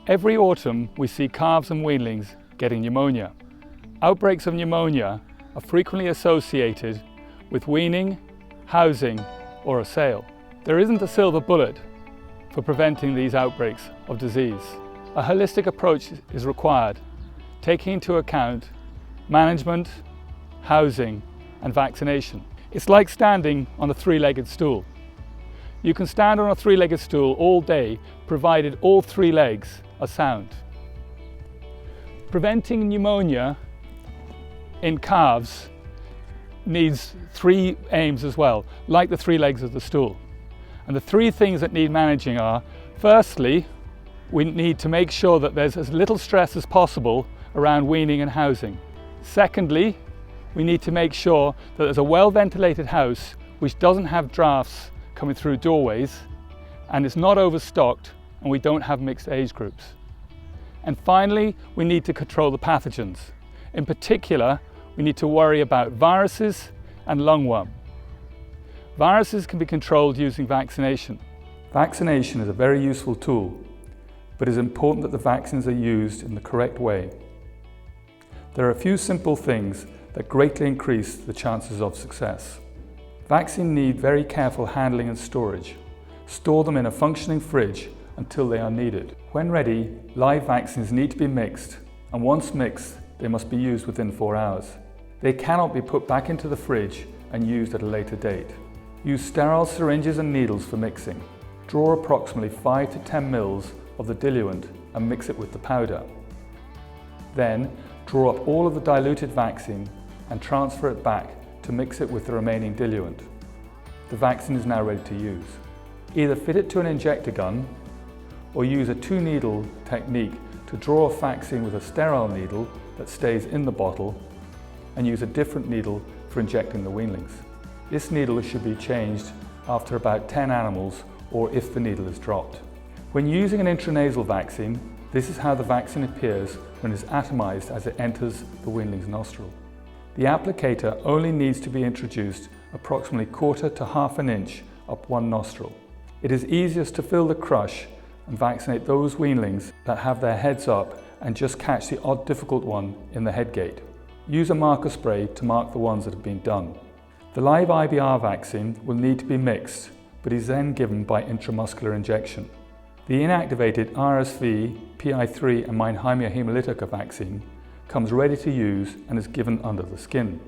Every autumn we see calves and weanlings getting pneumonia. Outbreaks of pneumonia are frequently associated with weaning, housing or a sale. There isn't a silver bullet for preventing these outbreaks of disease. A holistic approach is required, taking into account management, housing and vaccination. It's like standing on a three-legged stool. You can stand on a three-legged stool all day provided all three legs are sound. Preventing pneumonia in calves needs three aims as well, like the three legs of the stool. And the three things that need managing are, firstly, we need to make sure that there's as little stress as possible around weaning and housing. Secondly, we need to make sure that there's a well-ventilated house which doesn't have drafts coming through doorways and is not overstocked and we don't have mixed age groups. And finally, we need to control the pathogens. In particular, we need to worry about viruses and lungworm. Viruses can be controlled using vaccination. Vaccination is a very useful tool, but it is important that the vaccines are used in the correct way. There are a few simple things that greatly increase the chances of success. Vaccines need very careful handling and storage. Store them in a functioning fridge until they are needed. When ready, live vaccines need to be mixed, and once mixed, they must be used within 4 hours. They cannot be put back into the fridge and used at a later date. Use sterile syringes and needles for mixing. Draw approximately 5 to 10 mils of the diluent and mix it with the powder. Then, draw up all of the diluted vaccine and transfer it back to mix it with the remaining diluent. The vaccine is now ready to use. Either fit it to an injector gun or use a 2-needle technique to draw a vaccine with a sterile needle that stays in the bottle and use a different needle for injecting the weanlings. This needle should be changed after about 10 animals or if the needle is dropped. When using an intranasal vaccine, this is how the vaccine appears when it is atomized as it enters the weanling's nostril. The applicator only needs to be introduced approximately 1/4 to 1/2 inch up one nostril. It is easiest to fill the crush and vaccinate those weanlings that have their heads up and just catch the odd difficult one in the head gate. Use a marker spray to mark the ones that have been done. The live IBR vaccine will need to be mixed, but is then given by intramuscular injection. The inactivated RSV, PI3 and Mannheimia hemolytica vaccine comes ready to use and is given under the skin.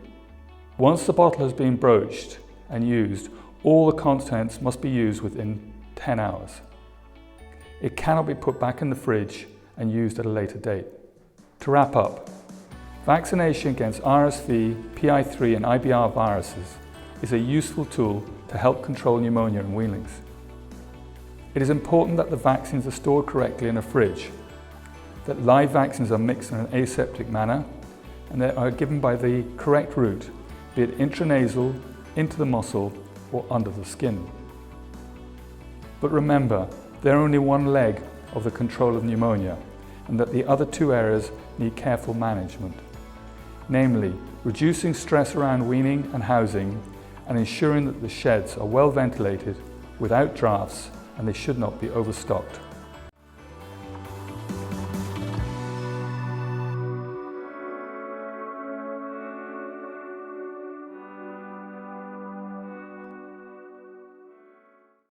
Once the bottle has been broached and used, all the contents must be used within 10 hours. It cannot be put back in the fridge and used at a later date. To wrap up, vaccination against RSV, PI3 and IBR viruses is a useful tool to help control pneumonia in weanlings. It is important that the vaccines are stored correctly in a fridge, that live vaccines are mixed in an aseptic manner, and they are given by the correct route, be it intranasal, into the muscle, or under the skin. But remember, they're only one leg of the control of pneumonia, and that the other two areas need careful management. Namely, reducing stress around weaning and housing, and ensuring that the sheds are well ventilated, without drafts, and they should not be overstocked.